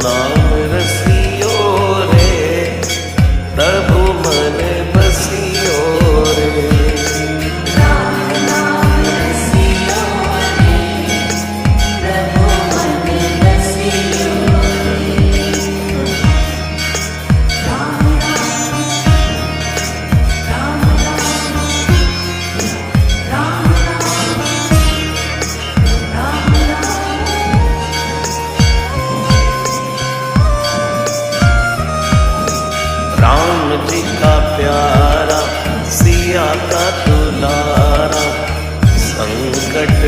नाम रसियो रे, प्रभु मन बसियो रे। राम नाम रसियो रे, प्रभु मन बसियो रे। राम राम राम राम राम राम जी का प्यारा, सिया का दुलारा, संकट